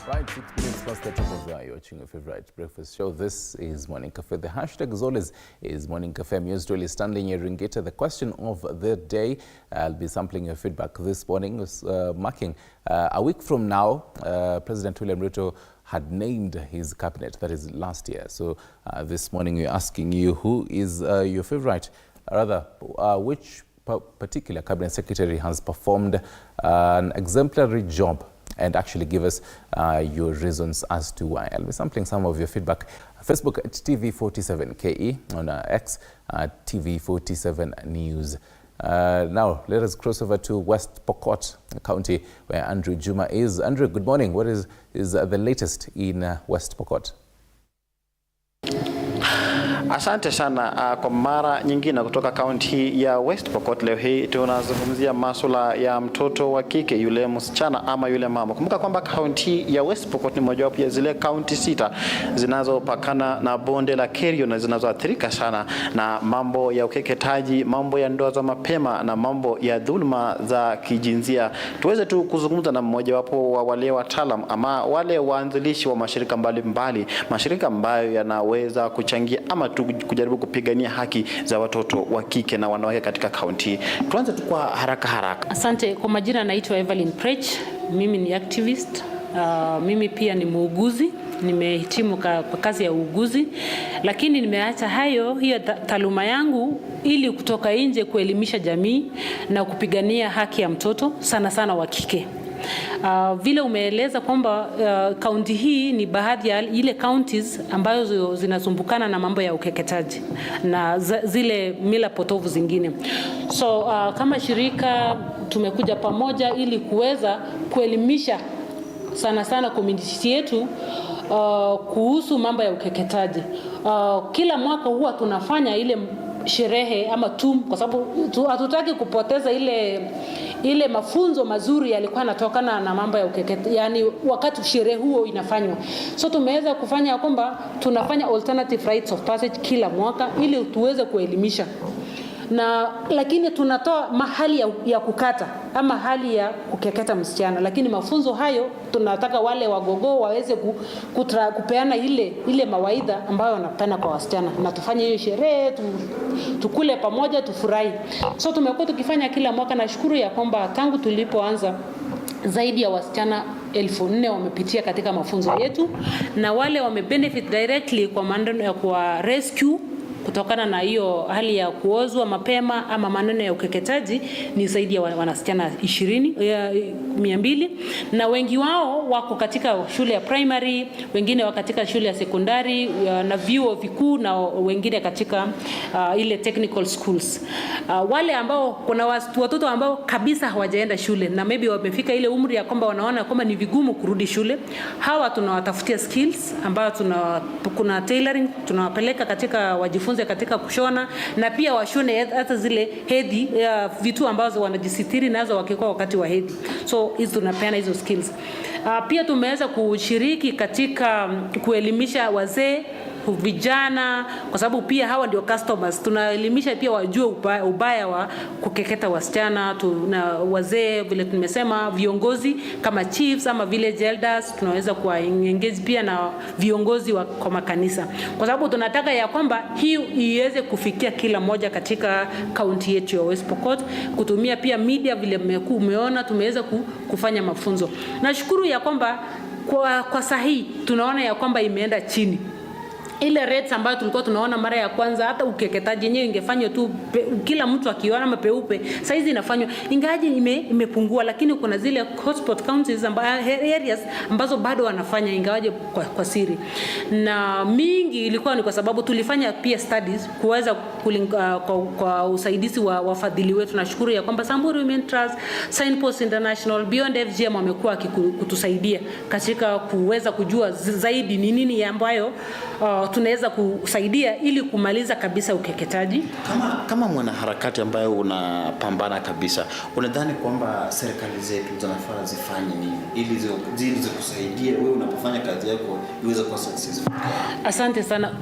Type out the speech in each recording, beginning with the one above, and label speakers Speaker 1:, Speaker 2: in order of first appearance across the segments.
Speaker 1: Right, 6 minutes past the top of the hour. You're watching your favorite breakfast show. This is Morning Cafe. The hashtag as always is Morning Cafe. I'm yours truly, Stanley Nyerungeta. The question of the day, I'll be sampling your feedback this morning, was marking a week from now, President William Ruto had named his cabinet, that is last year. So this morning we're asking you, who is your favorite, rather, which particular cabinet secretary has performed an exemplary job, and actually give us your reasons as to why. I'll be sampling some of your feedback. Facebook at TV47KE, on X at TV47 News. Now, let us cross over to West Pokot County, where Andrew Juma is. Andrew, good morning. What is the latest in West Pokot?
Speaker 2: Asante sana kwa mara nyingine kutoka kaunti ya West Pokot. Leo hii tunazungumzia masuala ya mtoto wa kike, yule msichana ama yule mama. Kumbuka kwamba kaunti ya West Pokot ni mojawapo ya zile kaunti 6 zinazopakana na bonde la Kerio na zinazoathirika sana na mambo ya ukeketaji, mambo ya ndoa za mapema na mambo ya dhuluma za kijinsia. Tuweze tu kuzungumza na mmojawapo wa wale wataalam ama wale waanzilishi wa mashirika mbalimbali, mashirika ambayo yanaweza kuchangia ama kujaribu kupigania haki za watoto wa kike na wanawake katika kaunti. Tuanze tu kwa haraka.
Speaker 3: Asante. Kwa majina naitwa Evelyn Prech. Mimi ni activist. Mimi pia ni muuguzi. Nimehitimu kwa kazi ya uuguzi, lakini nimeacha hiyo taaluma yangu ili kutoka nje kuelimisha jamii na kupigania haki ya mtoto sana sana wa kike. Vile umeeleza kwamba kaunti hii ni baadhi ya ile counties ambazo zinasumbukana na mambo ya ukeketaji na zile mila potovu zingine. So kama shirika tumekuja pamoja ili kuweza kuelimisha sana sana community yetu kuhusu mambo ya ukeketaji. Kila mwaka huwa tunafanya ile sherehe ama kwa sababu hatutaki kupoteza ile mafunzo mazuri yalikuwa yanatokana na mambo ya ukeketaji, yani wakati sherehe huo inafanywa. So tumeweza kufanya kwamba tunafanya alternative rites of passage kila mwaka ili tuweze kuelimisha. Lakini tunatoa mahali ya kukata ama hali ya kukeketa msichana, lakini mafunzo hayo tunataka wale wagogo waweze kupeana ile mawaidha ambayo wanapenda kwa wasichana, na tufanye hiyo sherehe, tukule pamoja, tufurahi. So tumekuwa tukifanya kila mwaka, na shukuru ya kwamba tangu tulipoanza zaidi ya wasichana 4,000 wamepitia katika mafunzo yetu, na wale wamebenefit directly kwa maneno ya kwa rescue kutokana na hiyo hali ya kuozwa mapema ama maneno ya ukeketaji ni zaidi ya wanasichana 200, na wengi wao wako katika shule ya primary, wengine wako katika shule ya sekondari na vyuo vikuu, na wengine katika ile technical schools. Wale ambao kuna watoto ambao kabisa hawajaenda shule na maybe wamefika ile umri ya kwamba wanaona kwamba ni vigumu kurudi shule, hawa tunawatafutia skills ambayo kuna tailoring, tunawapeleka katika wajifunze katika kushona, na pia washone hata zile hedhi vitu ambazo wanajisitiri nazo wakikuwa wakati wa hedhi. So hizo tunapeana hizo skills. Pia tumeweza kushiriki katika kuelimisha wazee, vijana, kwa sababu pia hawa ndio customers. Tunaelimisha pia wajue ubaya wa kukeketa wasichana. Tuna wazee, vile tumesema, viongozi kama chiefs ama village elders, tunaweza kuengage pia na viongozi kwa makanisa, kwa sababu tunataka ya kwamba hii iweze kufikia kila moja katika kaunti yetu ya West Pokot. Kutumia pia media, vile umeona tumeweza kufanya mafunzo. Nashukuru ya kwamba kwa sahihi tunaona ya kwamba imeenda chini. Ile rates ambayo tulikuwa tunaona mara ya kwanza, hata ukeketaji yenyewe ingefanywa tu kila mtu akiona mapeupe, saizi inafanywa, ingaje imepungua, lakini kuna zile hotspot counties areas ambazo bado wanafanya ingawaje kwa siri. Na mingi ilikuwa ni kwa sababu tulifanya pia studies kuweza kwa usaidizi wa wafadhili wetu. Nashukuru ya kwamba Samburu Women Trust, Signpost International, Beyond FGM wamekuwa kutusaidia katika kuweza kujua zaidi ni nini ambayo tunaweza kusaidia ili kumaliza kabisa ukeketaji.
Speaker 2: Kama mwanaharakati ambaye unapambana kabisa, unadhani kwamba serikali zetu zinafaa zifanye nini ili zikusaidie wewe unapofanya kazi yako iweze kuwa successful?
Speaker 3: Asante sana.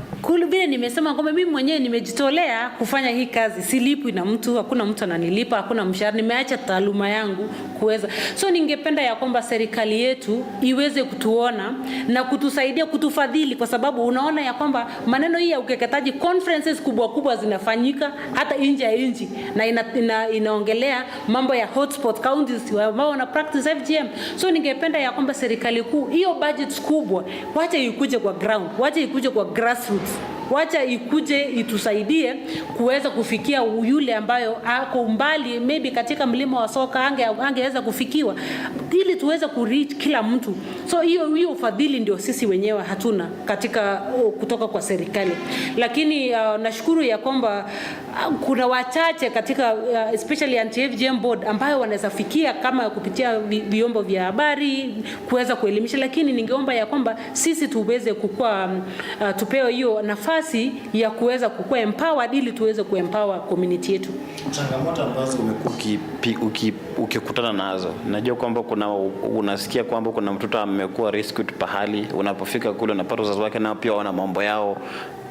Speaker 3: Vile nimesema kwamba mimi mwenyewe nimejitolea kufanya hii kazi, silipwi na mtu, hakuna mtu ananilipa, hakuna mshahara, nimeacha taaluma yangu kuweza. So ningependa ya kwamba serikali yetu iweze kutuona na kutusaidia, kutufadhili, kwa sababu unaona ya kwamba maneno hii ya ukeketaji, conferences kubwa zinafanyika hata nje ya nchi, na inaongelea mambo ya hotspot counties ambao wana practice FGM. So ningependa ya kwamba serikali kuu hiyo budget kubwa wacha ikuje kwa ground, wacha ikuje kwa grassroots, wacha ikuje itusaidie kuweza kufikia yule ambayo ako mbali, maybe katika mlima wa soka angeweza kufikiwa, ili tuweze kureach kila mtu. So hiyo ufadhili ndio sisi wenyewe hatuna katika kutoka kwa serikali. Lakini nashukuru ya kwamba kuna wachache katika especially anti-FGM board ambayo wanaweza fikia kama kupitia vyombo vya habari kuweza kuelimisha, lakini ningeomba ya kwamba sisi tuweze kukua tupewe hiyo nafasi ya kuweza kukua empowered ili tuweze kuempower community yetu.
Speaker 2: Changamoto ambazo umekuwa ukikutana nazo, najua kwamba unasikia kwamba kuna mtoto amekuwa rescued pahali, unapofika kule unapata wazazi wake nao pia wana mambo yao,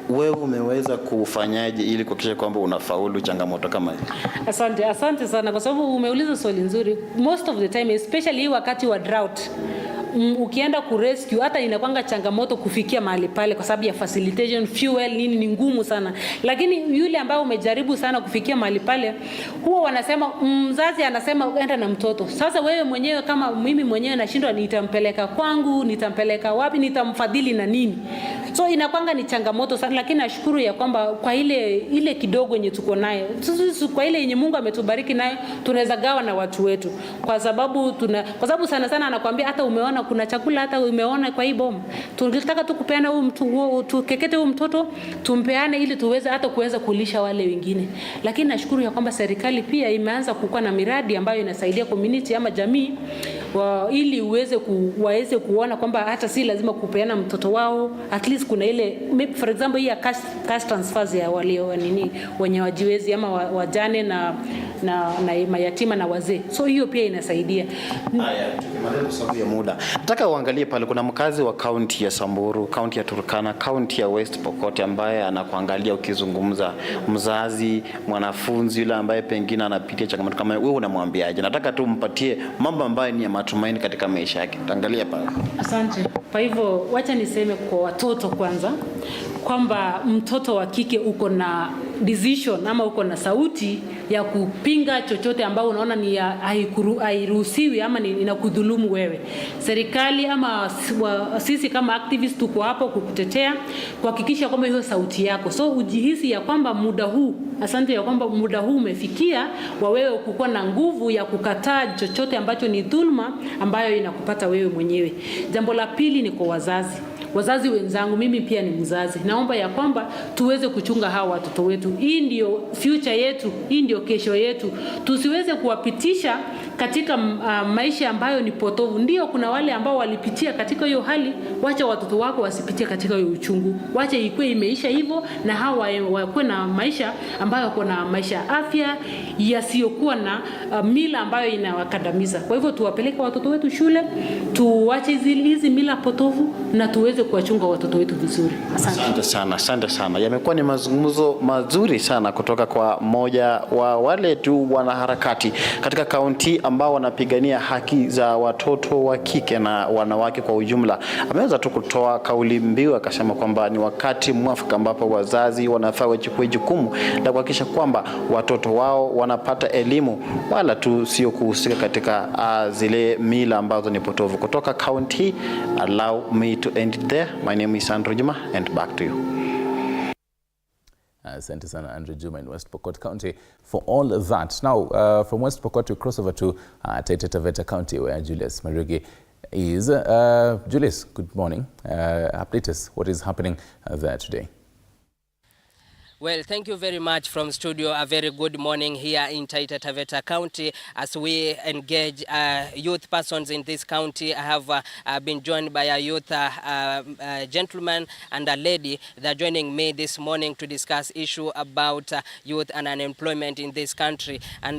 Speaker 2: wewe umeweza kufanyaje ili kuhakikisha kwamba unafaulu changamoto kama hizi?
Speaker 3: Asante sana kwa sababu umeuliza swali nzuri. Most of the time, especially wakati wa drought, ukienda kurescue hata inakwanga changamoto kufikia mahali pale kwa sababu ya facilitation, fuel, nini ni ngumu sana. Lakini yule ambao umejaribu sana kufikia mahali pale, huwa wanasema mzazi anasema enda na mtoto. Sasa wewe mwenyewe kama mimi mwenyewe nashindwa nitampeleka kwangu, nitampeleka wapi, nitamfadhili na nini? So inakwanga ni changamoto sana, lakini nashukuru ya kwamba kwa ile kidogo yenye tuko nayo, kwa ile yenye Mungu ametubariki nayo, tunaweza gawa na watu wetu. Kwa sababu sana anakuambia hata umeona kuna chakula, hata umeona kwa hii bomu, tunataka tu kupeana tukekete huyu mtoto, tumpeane ili tuweze hata kuweza kulisha wale wengine. Lakini nashukuru ya kwamba serikali pia imeanza kukua na miradi ambayo inasaidia community ama jamii ili waweze kuona kwamba hata si lazima kupeana mtoto wao, at least kuna ile for example hii ya cash transfers ya walio wenye wajiwezi ama wajane na mayatima na wazee. So hiyo pia inasaidia.
Speaker 2: Haya, tukimaliza sababu ya muda, nataka uangalie pale kuna mkazi wa kaunti ya Samburu, kaunti ya Turkana, kaunti ya West Pokot ambaye anakuangalia ukizungumza, mzazi, mwanafunzi yule ambaye pengine anapitia changamoto kama wewe, unamwambiaje? Nataka tu mpatie mambo ambayo ni ya matumaini katika maisha yake. Taangalia pale.
Speaker 3: Asante. Kwa hivyo wacha niseme kwa watoto kwanza kwamba mtoto wa kike uko na decision ama uko na sauti ya kupinga chochote ambao unaona ni hairuhusiwi ama inakudhulumu wewe. Serikali ama sisi kama activists tuko hapo kukutetea, kuhakikisha kwamba hiyo sauti yako. So ujihisi ya kwamba muda huu umefikia wa wewe kukuwa na nguvu ya kukataa chochote ambacho ni dhulma ambayo inakupata wewe mwenyewe. Jambo la pili ni kwa wazazi wenzangu, mimi pia ni mzazi. Naomba ya kwamba tuweze kuchunga hawa watoto wetu. Hii ndio future yetu, hii ndio kesho yetu. Tusiweze kuwapitisha katika maisha ambayo ni potovu. Ndio kuna wale ambao walipitia katika hiyo hali, wacha watoto wako wasipitie katika hiyo uchungu. Wacha ikue imeisha hivyo, na hawa wakuwe na maisha ambayo kuna maisha afya yasiyokuwa na mila ambayo inawakandamiza. Kwa hivyo tuwapeleke watoto wetu shule, tuache hizi mila potovu na tuweze kuwachunga watoto wetu vizuri.
Speaker 2: Asante sana. Yamekuwa ni mazungumzo mazuri sana kutoka kwa moja wa wale tu wanaharakati katika kaunti ambao wanapigania haki za watoto wa kike na wanawake kwa ujumla. Ameweza tu kutoa kauli mbiu akasema kwamba ni wakati mwafaka ambapo wazazi wanafaa wachukue jukumu la kuhakikisha kwamba watoto wao wanapata elimu, wala tu sio kuhusika katika zile mila ambazo ni potovu. Kutoka kaunti, allow me to end it there. My name is Andrew Juma, and back to you.
Speaker 1: Asante sana Andrew Juma in West Pokot County for all that. Now, from West Pokot we cross over to Taita Taveta County where Julius Marugi is. Julius, good morning. Update us what is happening there today.
Speaker 4: Well, thank you very much from studio. A very good morning here in Taita Taveta County as we engage youth persons in this county. I have been joined by a youth gentleman and a lady. They're joining me this morning to discuss issue about youth and unemployment in this country. And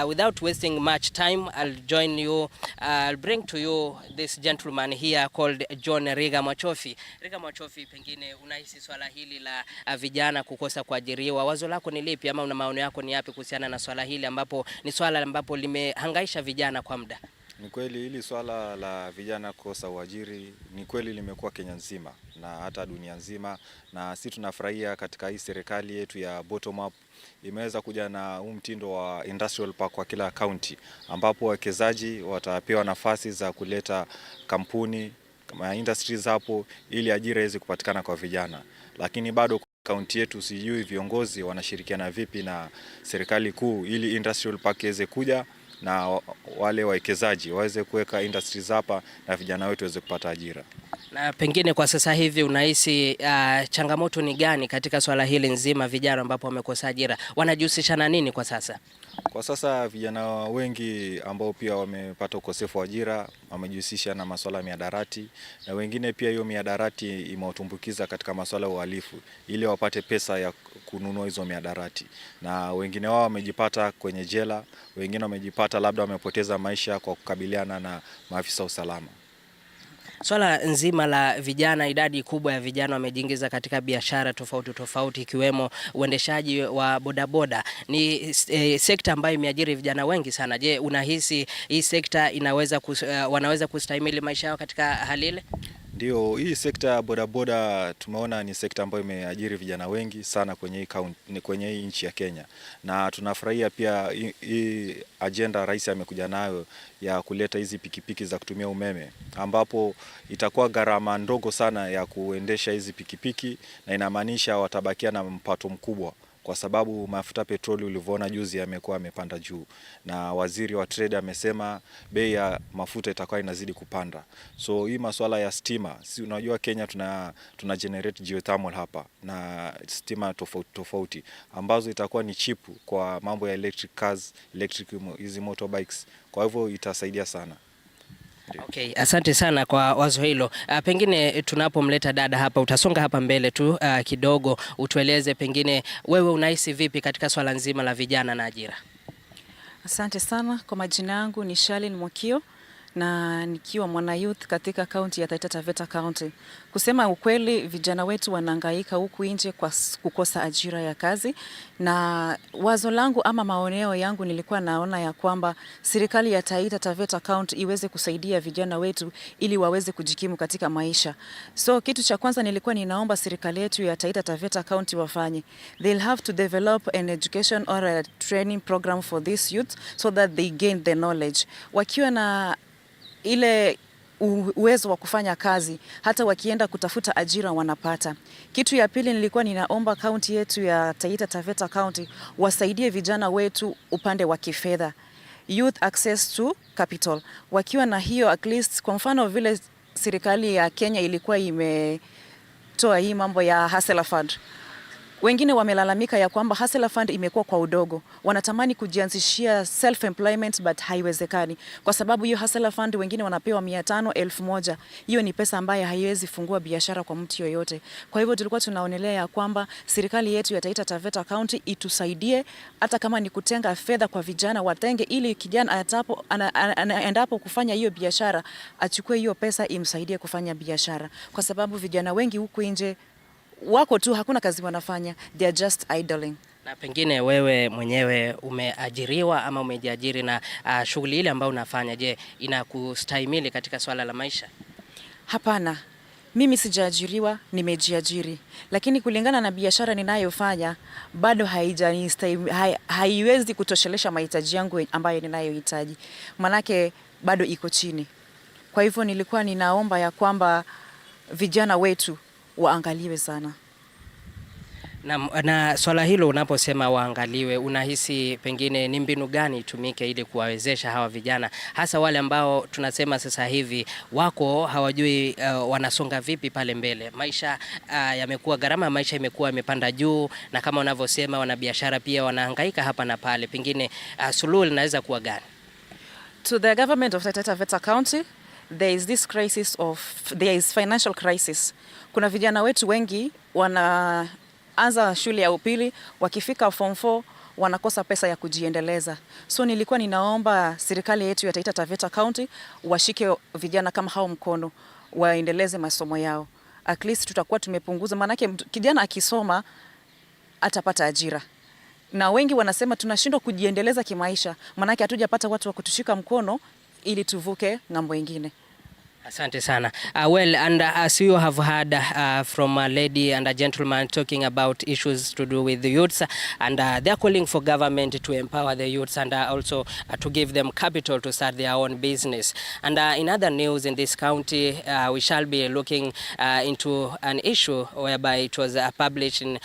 Speaker 4: without wasting much time, I'll join you. I'll bring to you this gentleman here called John Riga Machofi. Riga Machofi, pengine unahisi swala hili la vijana kukosa kuajiriwa. Wazo lako ni lipi ama una maoni yako ni yapi kuhusiana na swala hili ambapo ni swala ambapo limehangaisha vijana kwa muda?
Speaker 5: Ni kweli hili swala la vijana kukosa uajiri ni kweli limekuwa Kenya nzima na hata dunia nzima, na sisi tunafurahia katika hii serikali yetu ya bottom up imeweza kuja na huu mtindo wa industrial park kwa kila county, ambapo wawekezaji watapewa nafasi za kuleta kampuni kama industries hapo ili ajira iweze kupatikana kwa vijana. Lakini bado kaunti yetu sijui viongozi wanashirikiana vipi na serikali kuu ili industrial park iweze kuja na wale wawekezaji waweze kuweka industries hapa na vijana wetu waweze kupata ajira.
Speaker 4: Na pengine kwa sasa hivi unahisi changamoto ni gani katika swala hili nzima, vijana ambapo wamekosa ajira wanajihusisha na nini kwa sasa?
Speaker 5: Kwa sasa vijana wengi ambao pia wamepata ukosefu wa ajira wamejihusisha na masuala ya mihadarati, na wengine pia hiyo mihadarati imewatumbukiza katika masuala ya uhalifu ili wapate pesa ya kununua hizo mihadarati, na wengine wao wamejipata kwenye jela, wengine wamejipata labda wamepoteza maisha kwa kukabiliana na maafisa usalama.
Speaker 4: Swala nzima la vijana, idadi kubwa ya vijana wamejiingiza katika biashara tofauti tofauti ikiwemo uendeshaji wa bodaboda. Ni sekta ambayo imeajiri vijana wengi sana. Je, unahisi hii sekta wanaweza kustahimili maisha yao katika hali ile?
Speaker 5: Ndio, hii sekta ya bodaboda tumeona ni sekta ambayo imeajiri vijana wengi sana kwenye hii nchi ya Kenya, na tunafurahia pia hii agenda rais amekuja nayo ya kuleta hizi pikipiki za kutumia umeme, ambapo itakuwa gharama ndogo sana ya kuendesha hizi pikipiki, na inamaanisha watabakia na mpato mkubwa kwa sababu mafuta petroli ulivyoona juzi yamekuwa yamepanda juu, na waziri wa trade amesema bei ya mafuta itakuwa inazidi kupanda. So hii masuala ya stima, si unajua Kenya tuna generate geothermal hapa na stima tofauti ambazo itakuwa ni cheap kwa mambo ya electric cars, electric hizi motorbikes. Kwa hivyo itasaidia sana.
Speaker 4: Okay, asante sana kwa wazo hilo. Pengine tunapomleta dada hapa, utasonga hapa mbele tu kidogo, utueleze pengine wewe unahisi vipi katika swala nzima la vijana na ajira?
Speaker 6: Asante sana. Kwa majina yangu ni Shalin Mwakio na nikiwa mwana youth katika kaunti ya Taita Taveta County. Kusema ukweli, vijana wetu wanahangaika huku nje kwa kukosa ajira ya kazi, na wazo langu ama maoneo yangu nilikuwa naona ya kwamba serikali ya Taita Taveta County iweze kusaidia vijana wetu ili waweze kujikimu katika maisha. So kitu cha kwanza nilikuwa ninaomba serikali yetu ya Taita Taveta County wafanye, they'll have to develop an education or a training program for this youth so that they gain the knowledge. Wakiwa na ile uwezo wa kufanya kazi, hata wakienda kutafuta ajira wanapata. Kitu ya pili nilikuwa ninaomba kaunti yetu ya Taita Taveta County wasaidie vijana wetu upande wa kifedha, youth access to capital. Wakiwa na hiyo, at least kwa mfano vile serikali ya Kenya ilikuwa imetoa hii mambo ya Hustler Fund, wengine wamelalamika ya kwamba Hustler Fund imekuwa kwa udogo. Wanatamani kujianzishia self employment but haiwezekani kwa sababu hiyo Hustler Fund wengine wanapewa 500, 1000. Hiyo ni pesa ambayo haiwezi fungua biashara kwa mtu yoyote. Kwa hivyo tulikuwa tunaonelea ya kwamba serikali yetu ya Taita Taveta County itusaidie, hata kama ni kutenga fedha kwa vijana watenge, ili kijana endapo kufanya hiyo biashara achukue hiyo pesa imsaidie kufanya biashara, kwa sababu vijana wengi huku nje wako tu, hakuna kazi wanafanya, they are just idling.
Speaker 4: Na pengine wewe mwenyewe umeajiriwa ama umejiajiri, na shughuli ile ambayo unafanya, je, inakustahimili katika swala la maisha?
Speaker 6: Hapana, mimi sijaajiriwa, nimejiajiri, lakini kulingana na biashara ninayofanya bado haiwezi kutoshelesha mahitaji yangu ambayo ninayohitaji, manake bado iko chini. Kwa hivyo nilikuwa ninaomba ya kwamba vijana wetu waangaliwe sana.
Speaker 4: Na swala hilo unaposema waangaliwe, unahisi pengine ni mbinu gani itumike ili kuwawezesha hawa vijana, hasa wale ambao tunasema sasa hivi wako hawajui wanasonga vipi pale mbele? Maisha yamekuwa, gharama ya maisha imekuwa imepanda juu, na kama unavyosema wanabiashara pia wanahangaika hapa na pale. Pengine suluhu linaweza kuwa gani?
Speaker 6: To the government of Taita Taveta County, there is financial crisis. Kuna vijana wetu wengi wanaanza shule ya upili, wakifika form 4 wanakosa pesa ya kujiendeleza. So nilikuwa ninaomba serikali yetu ya Taita Taveta County washike vijana kama hao mkono, waendeleze masomo yao. At least tutakuwa tumepunguza, manake kijana akisoma atapata ajira. Na wengi wanasema tunashindwa kujiendeleza kimaisha, manake hatujapata watu wa kutushika mkono ili tuvuke ngambo ingine.
Speaker 4: Asante sana. Well, and as you have heard from a lady and a gentleman talking about issues to do with the youths, and they are calling for government to empower the youths and also to give them capital to start their own business. And in other news in this county, we shall be looking into an issue whereby it was published in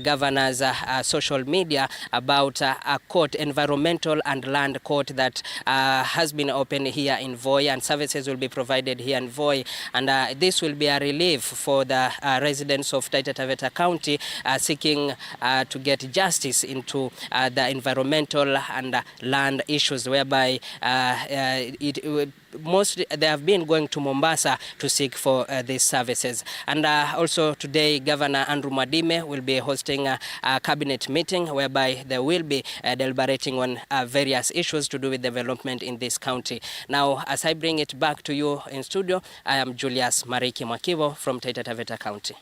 Speaker 4: governor's social media about a court, environmental and land court, that has been opened here in Voi, and services will be provided here in Voi, and this will be a relief for the residents of Taita Taveta County seeking to get justice into the environmental and land issues, whereby they have been going to Mombasa to seek for these services. And also today, Governor Andrew Mwadime will be hosting a cabinet meeting whereby they will be deliberating on various issues to do with development in this county. Now, as I bring it back to you in studio, I am Julius Mariki Mwakivo from Taita Taveta County.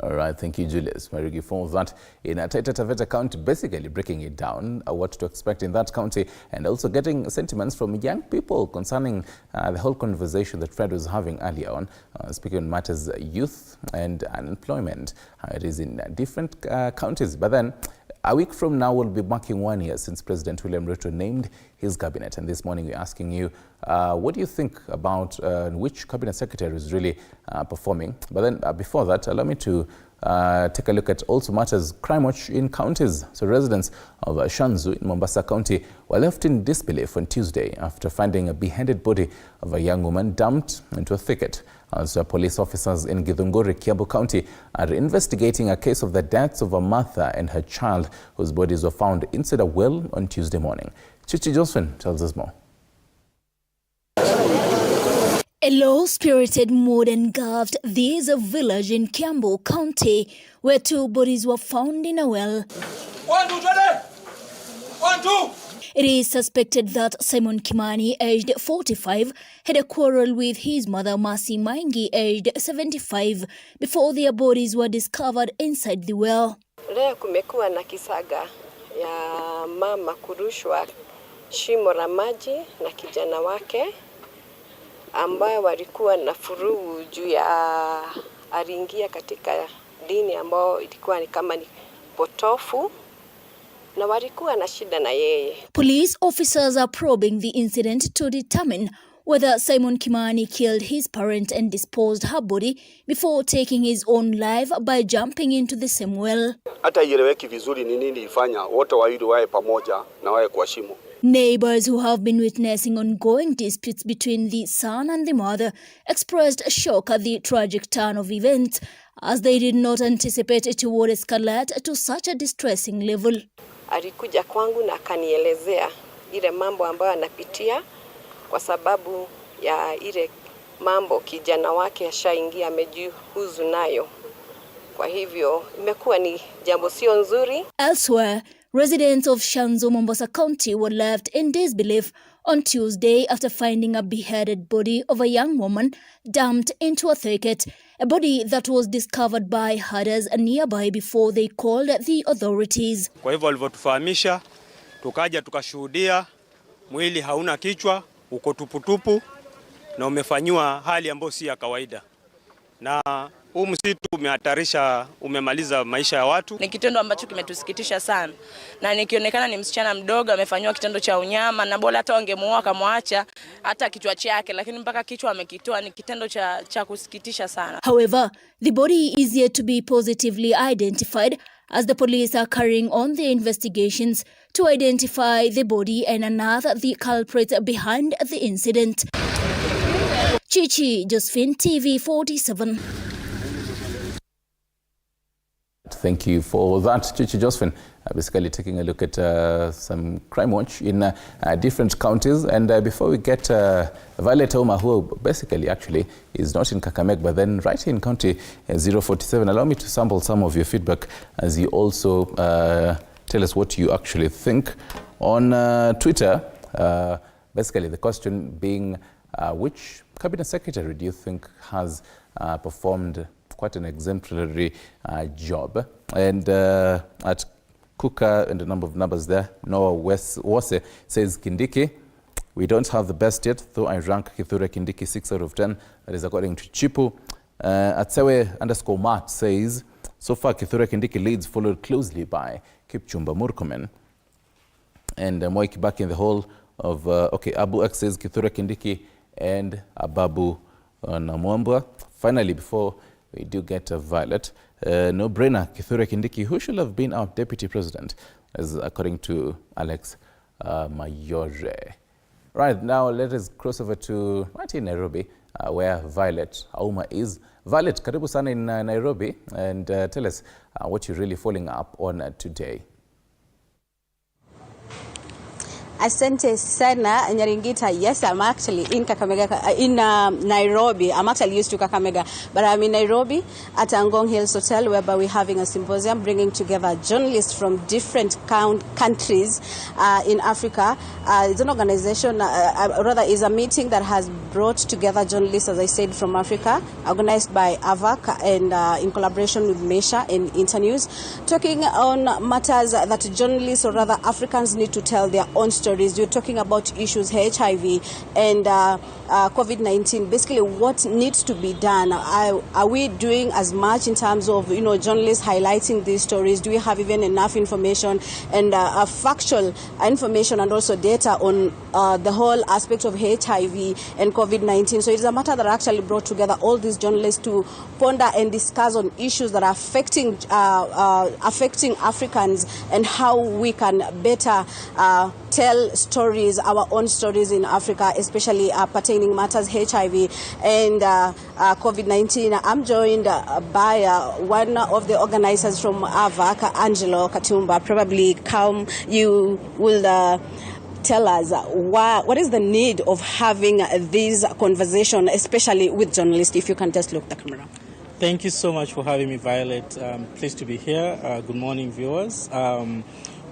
Speaker 1: All right, thank you, Julius Marigi, for that. In Taita Taveta County, basically breaking it down, what to expect in that county, and also getting sentiments from young people concerning the whole conversation that Fred was having earlier on, speaking on matters youth and unemployment, how it is in different counties. But then, a week from now, we'll be marking 1 year since President William Ruto named his cabinet. And this morning, we're asking you, what do you think about which cabinet secretary is really performing? But then, before that, allow me to take a look at also matters crime watch in counties. So residents of Shanzu in Mombasa County were left in disbelief on Tuesday after finding a beheaded body of a young woman dumped into a thicket. Also, police officers in Githunguri, Kiambu County, are investigating a case of the deaths of a mother and her child whose bodies were found inside a well on Tuesday morning. Chichi Johnson tells us more.
Speaker 7: A low-spirited mood engulfed this village in Kiambu County, where 2 bodies were found in a well.
Speaker 8: 1, 2, 1, 2.
Speaker 7: It is suspected that Simon Kimani, aged 45, had a quarrel with his mother, Mercy Maingi, aged 75, before their bodies were discovered inside the well.
Speaker 9: Leo kumekuwa na kisaga ya mama kurushwa shimo la maji na kijana wake, ambao walikuwa na furugu juu ya aliingia katika dini ambao ilikuwa ni kama ni potofu, na walikuwa na shida na yeye.
Speaker 7: Police officers are probing the incident to determine whether Simon Kimani killed his parent and disposed her body before taking his own life by jumping into the same well.
Speaker 10: Hata ieleweki vizuri ni nini ifanya wote wawili wae pamoja na wae kwa shimo.
Speaker 7: Neighbors who have been witnessing ongoing disputes between the son and the mother expressed shock at the tragic turn of events, as they did not anticipate it would escalate to such a distressing level.
Speaker 9: Alikuja kwangu na akanielezea ile mambo ambayo anapitia kwa sababu ya ile mambo kijana wake ashaingia amejihuzu nayo. Kwa hivyo imekuwa ni jambo sio nzuri.
Speaker 7: Elsewhere, residents of Shanzu, Mombasa County were left in disbelief on Tuesday after finding a beheaded body of a young woman dumped into a thicket, a body that was discovered by herders nearby before they called the authorities.
Speaker 11: Kwa hivyo walivyotufahamisha, tukaja tukashuhudia mwili hauna kichwa, uko tuputupu na umefanywa hali ambayo si ya kawaida. Na huu msitu umemaliza maisha ya watu.
Speaker 12: Ni kitendo ambacho kimetusikitisha sana. Na nikionekana ni msichana mdogo amefanywa kitendo cha unyama, na bora hata wangemuoa kamwacha hata kichwa chake, lakini mpaka kichwa amekitoa. Ni kitendo cha kusikitisha sana.
Speaker 7: However, the body is yet to be positively identified as the police are carrying on their investigations to identify the body and unearth the culprit behind the incident. Chichi Josephine, TV47.
Speaker 1: Thank you for that, Chichi Josephine. Basically taking a look at some crime watch in different counties. And before we get Violet Ouma, who basically actually is not in Kakamega, but then right in County 047, allow me to sample some of your feedback as you also tell us what you actually think. On Twitter, basically the question being, which cabinet secretary do you think has performed quite an exemplary job? And at Kuka, and a number of numbers there, Noah Wase says Kindiki. We don't have the best yet, though I rank Kithure Kindiki 6 out of 10. That is according to Chipu. Atsewe_Mat says, so far Kithure Kindiki leads, followed closely by Kipchumba Murkomen. And Moi Kibaki in the whole of, Abu X says Kithure Kindiki and Ababu Namwambwa. Finally, before we do get a Violet, no-brainer, Kithure Kindiki, who should have been our deputy president, as according to Alex Mayore. Right, now let us cross over to right in Nairobi, where Violet Ouma is. Violet, karibu sana in Nairobi, and tell us what you're really following up on today.
Speaker 13: Asante sana, Nyaringita. Yes, I'm actually in Kakamega, in Nairobi. I'm actually used to Kakamega, but I'm in Nairobi at Angong Hills Hotel, whereby we're having a symposium bringing together journalists from different countries in Africa. It's an organization, rather is a meeting that has brought together journalists, as I said, from Africa, organized by AVAC and in collaboration with Mesha and Internews, talking on matters that journalists, or rather Africans, need to tell their own stories. You're talking about issues, HIV and COVID-19. Basically, what needs to be done? Are we doing as much in terms of, journalists highlighting these stories? Do we have even enough information and factual information and also data on the whole aspect of HIV and COVID-19? So it's a matter that actually brought together all these journalists to ponder and discuss on issues that are affecting Africans and how we can better tell stories, our own stories in Africa, especially pertaining matters HIV and COVID-19. I'm joined by one of the organizers from AVAC, Angelo Katumba. Probably you will tell us what is the need of having this conversation, especially with journalists. If you can just look at the camera.
Speaker 14: Thank you so much for having me, Violet. Pleased to be here. Good morning, viewers.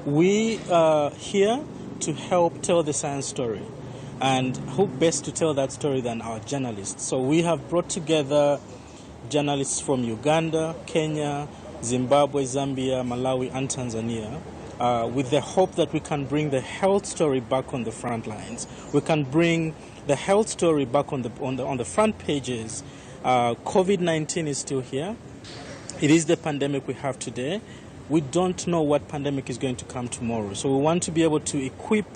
Speaker 14: We are here to help tell the science story, and who best to tell that story than our journalists? So we have brought together journalists from Uganda, Kenya, Zimbabwe, Zambia, Malawi and Tanzania with the hope that we can bring the health story back on the front lines. We can bring the health story back on the front pages. COVID-19 is still here. It is the pandemic we have today. We don't know what pandemic is going to come tomorrow. So we want to be able to equip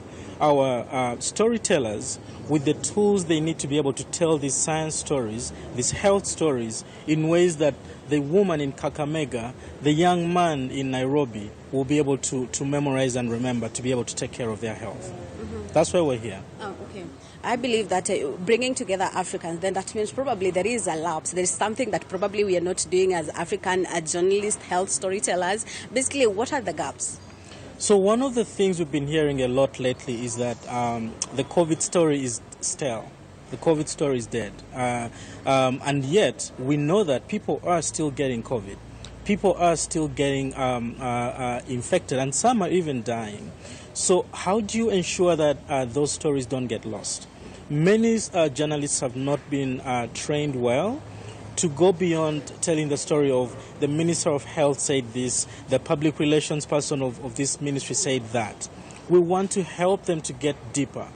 Speaker 14: our storytellers with the tools they need to be able to tell these science stories, these health stories, in ways that the woman in Kakamega, the young man in Nairobi will be able to memorize and remember to be able to take care of their health. Mm-hmm. That's why we're here. Oh, okay.
Speaker 13: I believe that bringing together Africans, then that means probably there is a lapse. There is something that probably we are not doing as African journalists, health storytellers. Basically, what are the gaps?
Speaker 14: So one of the things we've been hearing a lot lately is that the COVID story is stale. The COVID story is dead. And yet, we know that people are still getting COVID. People are still getting infected, and some are even dying. So how do you ensure that those stories don't get lost? Many journalists have not been trained well to go beyond telling the story of the Minister of Health said this, the public relations person of this ministry said that. We want to help them to get deeper.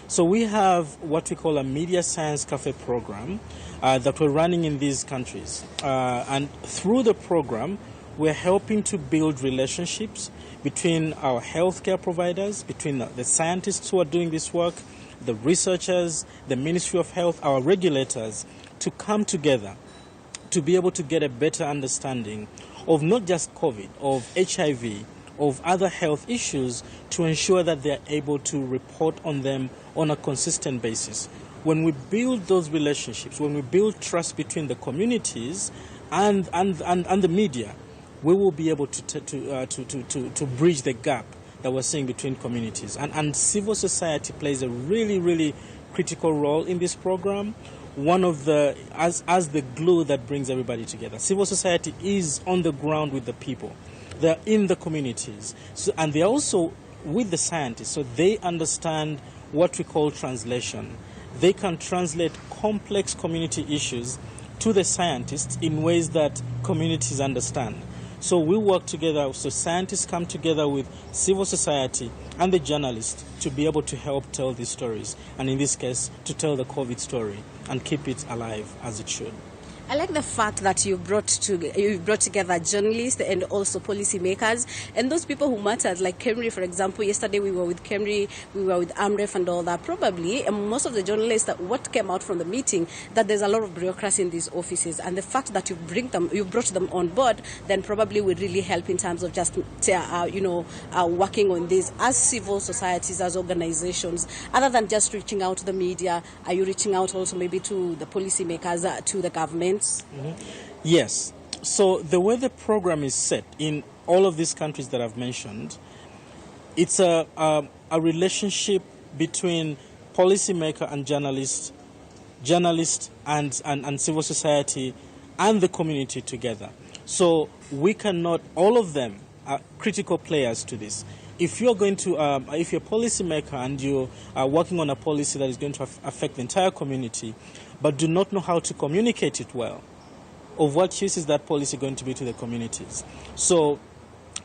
Speaker 14: So we have what we call a media science cafe program that we're running in these countries. And through the program, we're helping to build relationships between our healthcare providers, between the scientists who are doing this work, the researchers, the Ministry of Health, our regulators, to come together to be able to get a better understanding of not just COVID, of HIV, of other health issues, to ensure that they're able to report on them on a consistent basis. When we build those relationships, when we build trust between the communities and the media, we will be able to bridge the gap that we're seeing between communities. And civil society plays a really, really critical role in this program. One of the, as the glue that brings everybody together. Civil society is on the ground with the people. They're in the communities. So, and they're also with the scientists, so they understand what we call translation. They can translate complex community issues to the scientists in ways that communities understand. So we work together, so scientists come together with civil society and the journalists to be able to help tell these stories, and in this case, to tell the COVID story and keep it alive as it should.
Speaker 13: I like the fact that you brought together journalists and also policymakers and those people who mattered, like KEMRI, for example. Yesterday we were with KEMRI, we were with AMREF and all that. Probably, and most of the journalists, that what came out from the meeting, that there's a lot of bureaucracy in these offices, and the fact that you brought them on board, then probably would really help in terms of just working on this as civil societies, as organizations. Other than just reaching out to the media, are you reaching out also maybe to the policymakers, to the government?
Speaker 14: Mm-hmm. Yes. So the way the program is set in all of these countries that I've mentioned, it's a relationship between policymaker and journalist and civil society and the community together. So we cannot, all of them are critical players to this. If you're going to, if you're a policymaker and you are working on a policy that is going to affect the entire community, but do not know how to communicate it well, of what use is that policy going to be to the communities? So,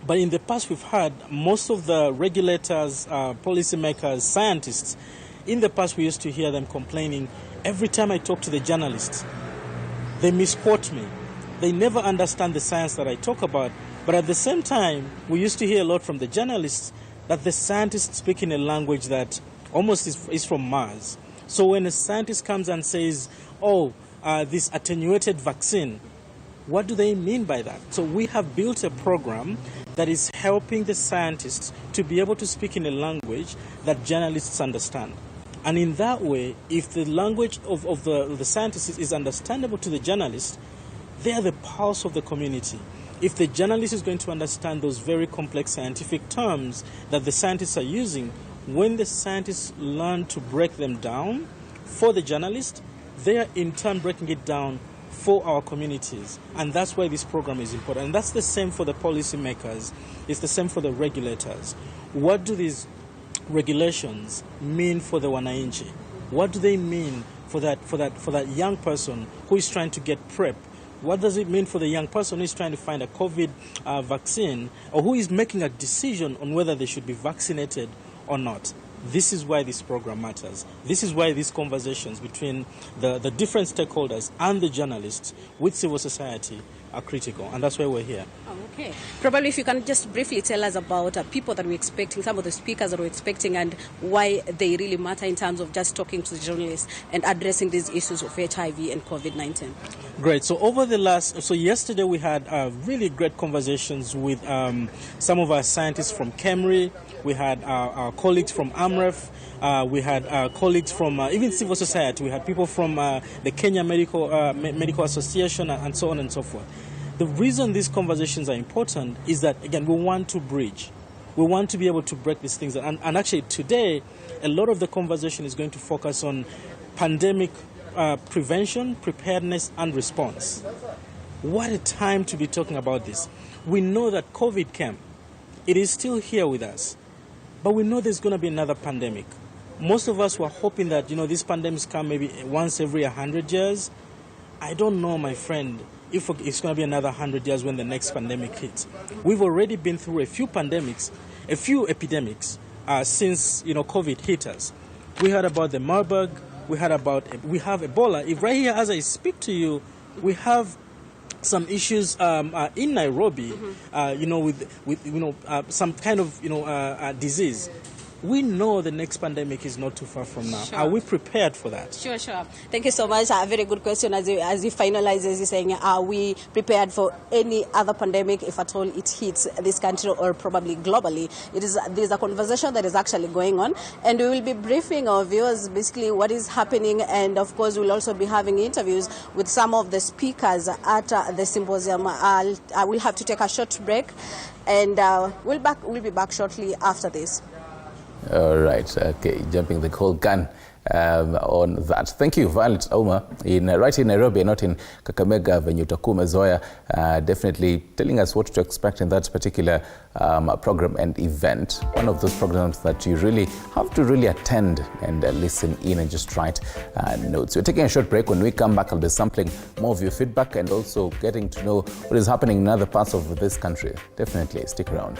Speaker 14: but in the past we've had most of the regulators, policymakers, scientists, in the past we used to hear them complaining, every time I talk to the journalists, they misquote me. They never understand the science that I talk about. But at the same time, we used to hear a lot from the journalists that the scientists speak in a language that almost is from Mars. So when a scientist comes and says, this attenuated vaccine, what do they mean by that? So we have built a program that is helping the scientists to be able to speak in a language that journalists understand. And in that way, if the language of the scientists is understandable to the journalists, they are the pulse of the community. If the journalist is going to understand those very complex scientific terms that the scientists are using, when the scientists learn to break them down for the journalist, they are in turn breaking it down for our communities. And that's why this program is important. And that's the same for the policymakers. It's the same for the regulators. What do these regulations mean for the wananchi? What do they mean for that young person who is trying to get PrEP? What does it mean for the young person who is trying to find a COVID vaccine, or who is making a decision on whether they should be vaccinated or not? This is why this program matters. This is why these conversations between the different stakeholders and the journalists with civil society are critical, and that's why we're here.
Speaker 13: Okay. Probably if you can just briefly tell us about people that we're expecting, some of the speakers that we're expecting, and why they really matter in terms of just talking to the journalists and addressing these issues of HIV and COVID-19.
Speaker 14: Great. So yesterday we had really great conversations with some of our scientists from KEMRI. We had our colleagues from AMREF. We had colleagues from even civil society. We had people from the Kenya Medical Association and so on and so forth. The reason these conversations are important is that, again, we want to bridge. We want to be able to break these things. And actually today, a lot of the conversation is going to focus on pandemic prevention, preparedness, and response. What a time to be talking about this. We know that COVID came. It is still here with us. But we know there's going to be another pandemic. Most of us were hoping that, these pandemics come maybe once every 100 years. I don't know, my friend, if it's going to be another 100 years when the next pandemic hits. We've already been through a few epidemics, since, COVID hit us. We heard about the Marburg. We have Ebola. If right here as I speak to you, we have some issues in Nairobi, with some kind of disease. we know the next pandemic is not too far from now.
Speaker 13: Sure.
Speaker 14: Are we prepared for that?
Speaker 13: Sure. Thank you so much. A very good question. As you finalize, as you're saying, are we prepared for any other pandemic if at all it hits this country or probably globally? There's a conversation that is actually going on, and we will be briefing our viewers basically what is happening, and of course we'll also be having interviews with some of the speakers at the symposium. I will have to take a short break, and we'll be back shortly after this.
Speaker 1: All right, okay, jumping the whole gun on that. Thank you, Violet Ouma, right in Nairobi, not in Kakamega, venye utakuwa umezoea, definitely telling us what to expect in that particular program and event. One of those programs that you really have to attend and listen in and just write notes. We're taking a short break. When we come back, I'll be sampling more of your feedback and also getting to know what is happening in other parts of this country. Definitely stick around.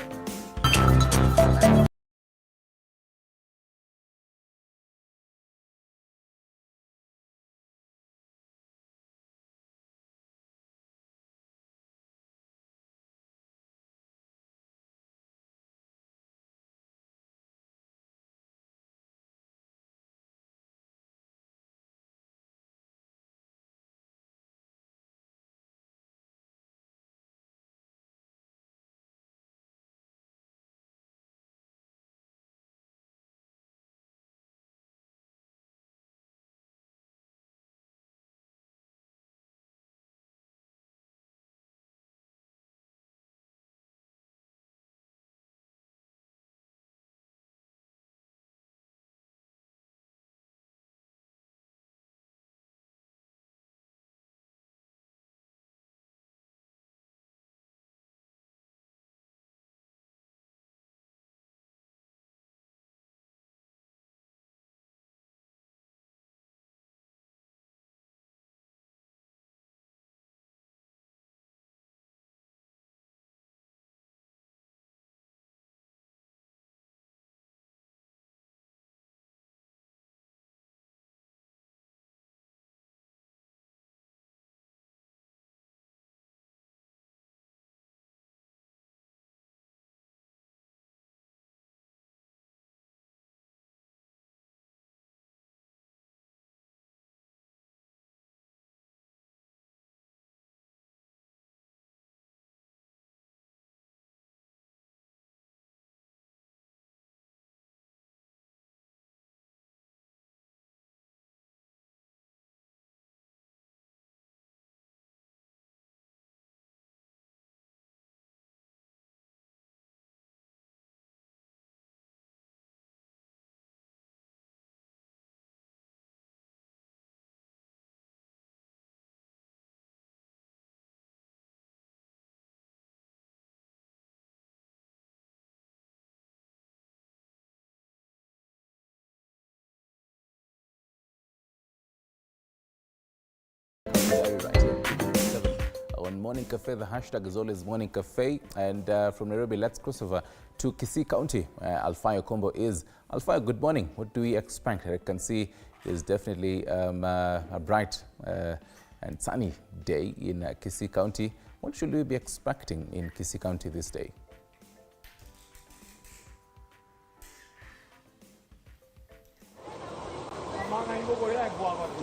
Speaker 1: On Morning Cafe, the hashtag is always Morning Cafe, and from Nairobi, let's cross over to Kisii County. Alfayo Kombo is. Alfayo, good morning. What do we expect? I can see it's definitely a bright and sunny day in Kisii County. What should we be expecting in Kisii County this day?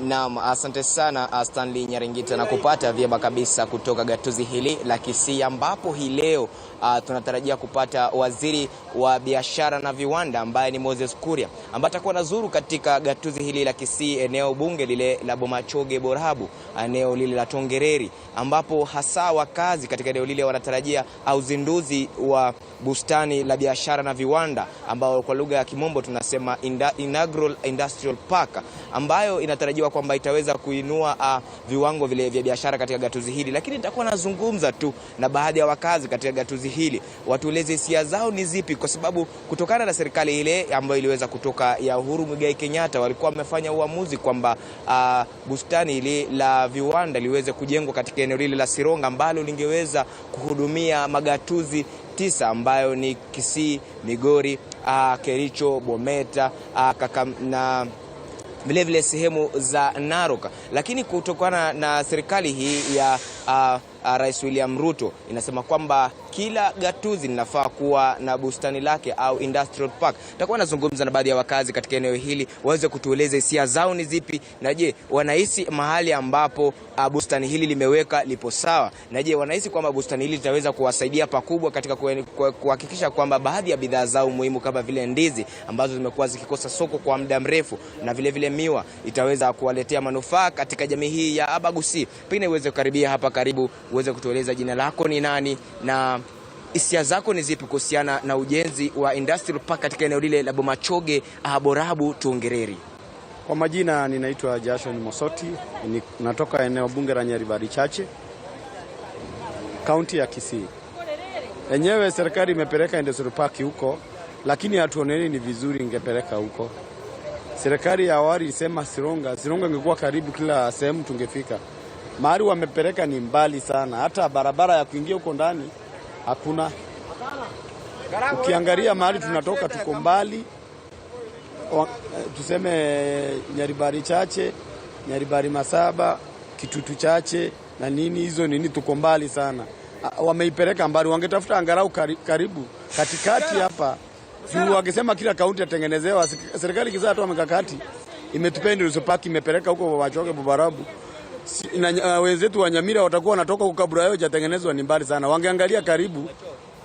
Speaker 15: Naam, asante sana Stanley Nyaringita na kupata vyema kabisa kutoka gatuzi hili la Kisii, ambapo hii leo tunatarajia kupata waziri wa biashara na viwanda ambaye ni Moses Kuria, ambaye atakuwa nazuru katika gatuzi hili la Kisii, eneo bunge lile la Bomachoge Borabu, eneo lile la Tongereri, ambapo hasa wakazi katika eneo lile wanatarajia uzinduzi wa bustani la biashara na viwanda, ambao kwa lugha ya Kimombo tunasema Inaugural Industrial Park, ambayo inatarajiwa kwamba itaweza kuinua viwango vile vya biashara katika gatuzi hili. Lakini nitakuwa nazungumza tu na baadhi ya wakazi katika gatuzi hili, watueleze hisia zao ni zipi, kwa sababu kutokana na serikali ile ambayo iliweza kutoka ya Uhuru Muigai Kenyatta, walikuwa wamefanya uamuzi kwamba bustani ile la viwanda liweze kujengwa katika eneo lile la Sironga, ambalo lingeweza kuhudumia magatuzi 9 ambayo ni Kisii, Migori, Kericho, Bometa, na vile sehemu za Narok. Lakini kutokana na serikali hii ya Rais William Ruto inasema kwamba kila gatuzi linafaa kuwa na bustani lake au industrial park. Tutakuwa nazungumza na baadhi ya wakazi katika eneo hili waweze kutueleza hisia zao ni zipi, na je, wanahisi mahali ambapo bustani hili limeweka lipo sawa, na je, wanahisi kwamba bustani hili litaweza kuwasaidia pakubwa katika kuhakikisha kwamba baadhi ya bidhaa zao muhimu kama vile ndizi ambazo zimekuwa zikikosa soko kwa muda mrefu na vile miwa itaweza kuwaletea manufaa katika jamii hii ya Abagusi. Pengine uweze kukaribia hapa karibu, uweze kutueleza jina lako ni nani na hisia zako ni zipi kuhusiana na ujenzi wa industrial park katika eneo lile la Bomachoge, Borabu, Tongereri.
Speaker 16: Kwa majina ninaitwa Jason Mosoti, natoka eneo bunge la Nyaribari Chache, kaunti ya Kisii. Enyewe serikali imepeleka industrial park huko, lakini hatuoneni ni vizuri ingepeleka huko. Serikali ya awali ilisema Sironga ingekuwa karibu kila sehemu tungefika. Mahali wamepeleka ni mbali sana, hata barabara ya kuingia huko ndani hakuna. Ukiangalia mahali tunatoka tuko mbali, tuseme Nyaribari Chache, Nyaribari Masaba, Kitutu Chache na nini, hizo nini, tuko mbali sana. Wameipeleka mbali, wangetafuta angalau karibu katikati hapa. Juu wakisema kila kaunti atengenezewa, serikali kizaa tu mikakati imetupenda industrial park imepeleka huko Bomachoge, Borabu. Wenzetu wa Nyamira watakuwa wanatoka huko kabla yao hajatengenezwa, ni mbali sana. Wangeangalia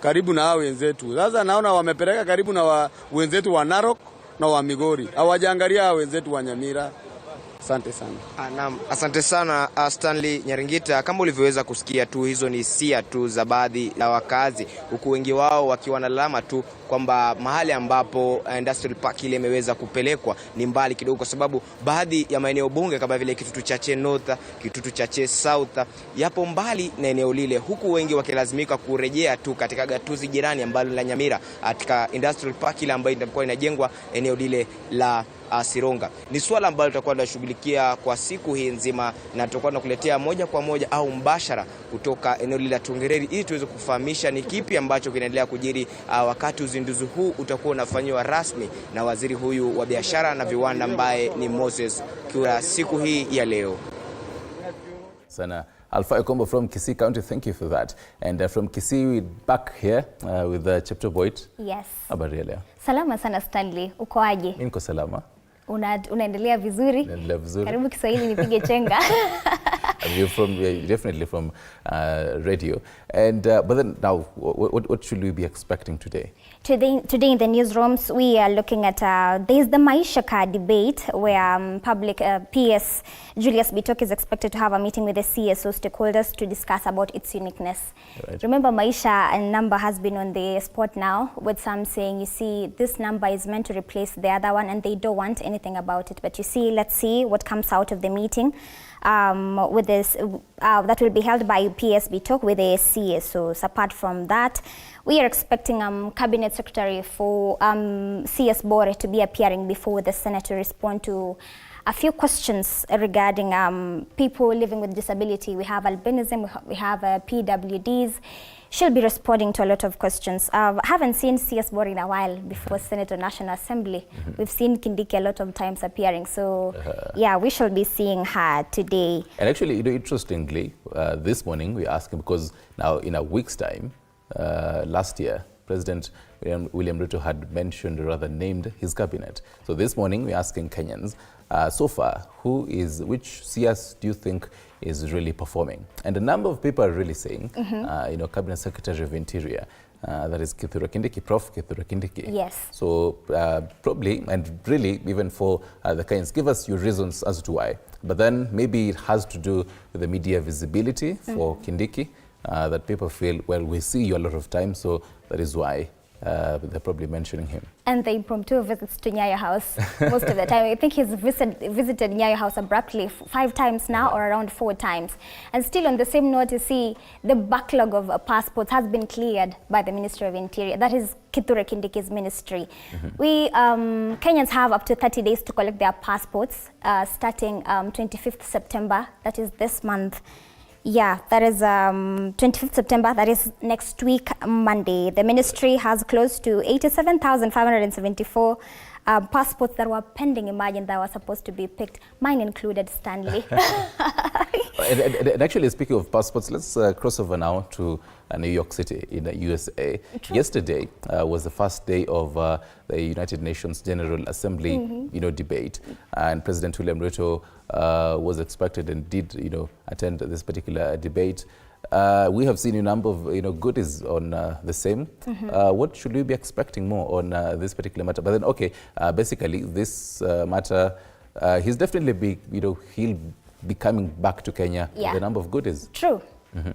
Speaker 16: karibu na hao wenzetu. Sasa naona wamepeleka karibu na wenzetu wa Narok na wa Migori. Hawajaangalia wenzetu wa Nyamira. Asante sana.
Speaker 15: Naam, asante sana Stanley Nyaringita. Kama ulivyoweza kusikia tu, hizo ni hisia tu za baadhi ya wakazi, huku wengi wao wakiwa na alama tu kwamba mahali ambapo industrial park ile imeweza kupelekwa ni mbali kidogo, kwa sababu baadhi ya maeneo bunge kama vile Kitutu Chache North, Kitutu Chache South yapo mbali na eneo lile, huku wengi wakilazimika kurejea tu katika gatuzi jirani ambalo la Nyamira katika industrial park ile ambayo itakuwa inajengwa eneo lile la Sironga. Ni swala ambalo tutakuwa tunashughulikia kwa siku hii nzima, na tutakuwa tunakuletea moja kwa moja au mbashara kutoka eneo lile la Tongereri ili tuweze kufahamisha ni kipi ambacho kinaendelea kujiri wakati uzinduzi huu utakuwa unafanywa rasmi na waziri huyu wa biashara na viwanda ambaye ni Moses Kuria siku hii ya leo.
Speaker 1: Sana Alpha Ekombo from Kisii County, thank you for that. And from Kisii, we back here with Chepto Boit.
Speaker 17: Yes.
Speaker 1: Habari leo?
Speaker 17: Salama sana Stanley, uko aje?
Speaker 1: Mimi niko salama.
Speaker 17: Unaendelea vizuri?
Speaker 1: Naendelea vizuri.
Speaker 17: Karibu Kiswahili nipige chenga.
Speaker 1: You're definitely from radio. And but then now, what should we be expecting today?
Speaker 17: Today in the newsrooms, we are looking at there's the Maisha Card debate where public PS Julius Bitok is expected to have a meeting with the CSO stakeholders to discuss about its uniqueness. Right. Remember, Maisha number has been on the spot now, with some saying, you see, this number is meant to replace the other one, and they don't want anything about it. But you see, let's see what comes out of the meeting. With this that will be held by PS Bitok with the CSOs. Apart from that, we are expecting Cabinet Secretary for CS Bore to be appearing before the Senate to respond to a few questions regarding people living with disability. We have albinism, we have PWDs. She'll be responding to a lot of questions. I haven't seen CS Bore in a while before Senate or National Assembly. We've seen Kindiki a lot of times appearing. So, yeah, we shall be seeing her today.
Speaker 1: And actually, interestingly, this morning we asked him, because now in a week's time, last year, President William Ruto had mentioned, or rather named, his cabinet. So this morning we're asking Kenyans, so far, which CS do you think is really performing? And a number of people are really saying, Cabinet Secretary of Interior, that is Kithure Kindiki, Prof. Kithure Kindiki.
Speaker 17: Yes.
Speaker 1: So probably, and really, even for the Kenyans, give us your reasons as to why. But then maybe it has to do with the media visibility for Kindiki, that people feel, well, we see you a lot of times, so that is why they're probably mentioning him.
Speaker 17: And the impromptu visits to Nyayo House most of the time. I think he's visited Nyayo House abruptly 5 times now, or around 4 times. And still on the same note, you see the backlog of passports has been cleared by the Ministry of Interior. That is Kithure Kindiki's ministry. We Kenyans have up to 30 days to collect their passports, starting 25th September, that is this month. Yeah, that is 25th September, that is next week, Monday. The ministry has close to 87,574 passports that were pending, imagine, that were supposed to be picked. Mine included, Stanley.
Speaker 1: And actually, speaking of passports, let's cross over now to New York City in the USA.
Speaker 17: True.
Speaker 1: Yesterday was the first day of the United Nations General Assembly, debate, and President William Ruto was expected and did, attend this particular debate. We have seen a number of, goodies on the same. What should we be expecting more on this particular matter? But then, okay, basically this matter, he's definitely he'll be coming back to Kenya with a number of goodies.
Speaker 17: True.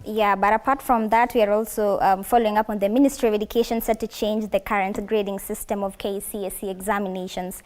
Speaker 17: Yeah, but apart from that, we are also following up on the Ministry of Education set to change the current grading system of KCSE examinations.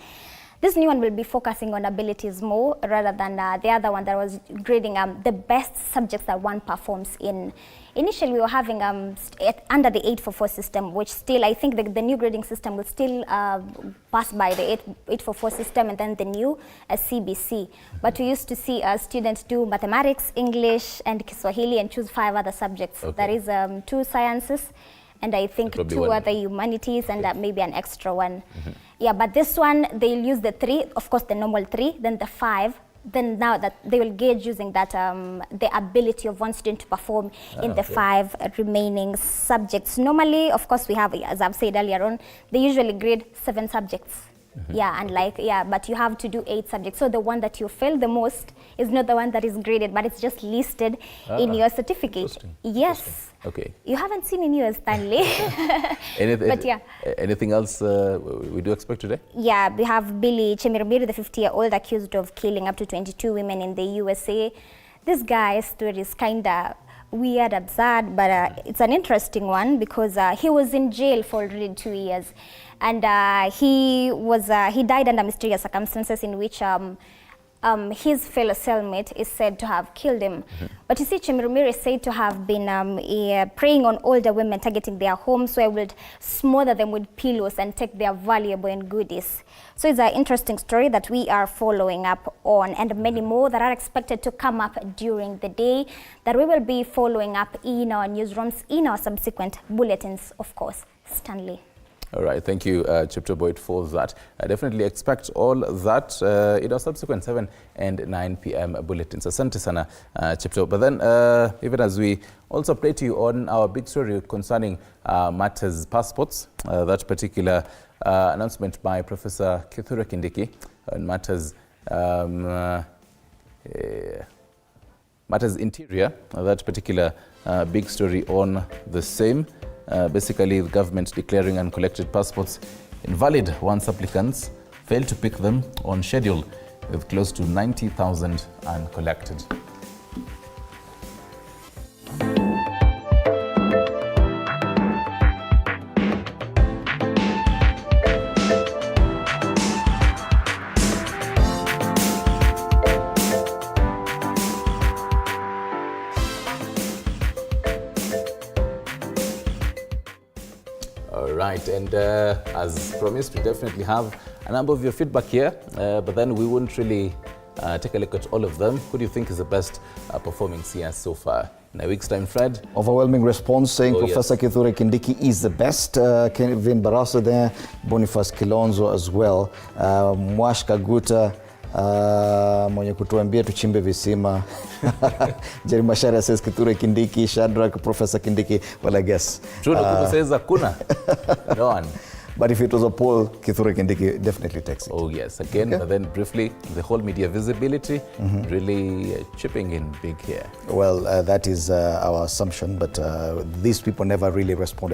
Speaker 17: This new one will be focusing on abilities more rather than the other one that was grading the best subjects that one performs in. Initially, we were having under the 844 system, which still, I think the new grading system will still pass by the 844 system and then the new CBC. But we used to see students do mathematics, English, and Kiswahili and choose 5 other subjects.
Speaker 1: Okay.
Speaker 17: That is 2 sciences, and I think 2 other humanities, and maybe an extra one. Yeah, but this one, they'll use the 3, of course the normal 3, then the 5, then now that they will gauge using that the ability of one student to perform in the 5 remaining subjects. Normally, of course, we have, as I've said earlier on, they usually grade 7 subjects. Yeah, and but you have to do 8 subjects. So the one that you fail the most is not the one that is graded, but it's just listed in your certificate. Yes.
Speaker 1: Okay.
Speaker 17: You haven't seen in yours, Stanley. But yeah.
Speaker 1: Anything else we do expect today?
Speaker 17: Yeah, we have Billy Chemirubiri, the 50-year-old accused of killing up to 22 women in the USA. This guy's story is kind of weird, absurd, but it's an interesting one because he was in jail for already 2 years. And he died under mysterious circumstances in which his fellow cellmate is said to have killed him. But you see, Chemirubiri is said to have been preying on older women, targeting their homes, where he would smother them with pillows and take their valuable and goodies. So it's an interesting story that we are following up on, and many more that are expected to come up during the day that we will be following up in our newsrooms, in our subsequent bulletins, of course. Stanley.
Speaker 1: All right, thank you, Chipto Boyd, for that. I definitely expect all that in our subsequent 7 and 9 p.m. bulletins. Asante sana, Chipto. But then, even as we also update you on our big story concerning Matters passports, that particular announcement by Professor Kithure Kindiki on Matters Interior, that particular big story on the same. Basically, the government declaring uncollected passports invalid once applicants failed to pick them on schedule, with close to 90,000 uncollected. Right, and as promised, we definitely have a number of your feedback here, but then we won't really take a look at all of them. Who do you think is the best performing CS so far? In a week's time, Fred?
Speaker 18: Overwhelming response saying Professor Kithure Kindiki is the best. Kevin Barasa there, Boniface Kilonzo as well. Mwash Kaguta, mwenye kutuambia tuchimbe visima. Jerry Mashara says Kithure Kindiki, Shadrach, Professor Kindiki. Well, I guess.
Speaker 1: True, says Akuna. No one.
Speaker 18: But if it was a poll, Kithure Kindiki definitely takes it.
Speaker 1: Oh yes, again, but then briefly, the whole media visibility really chipping in big here.
Speaker 18: Well, that is our assumption, but these people never really responded.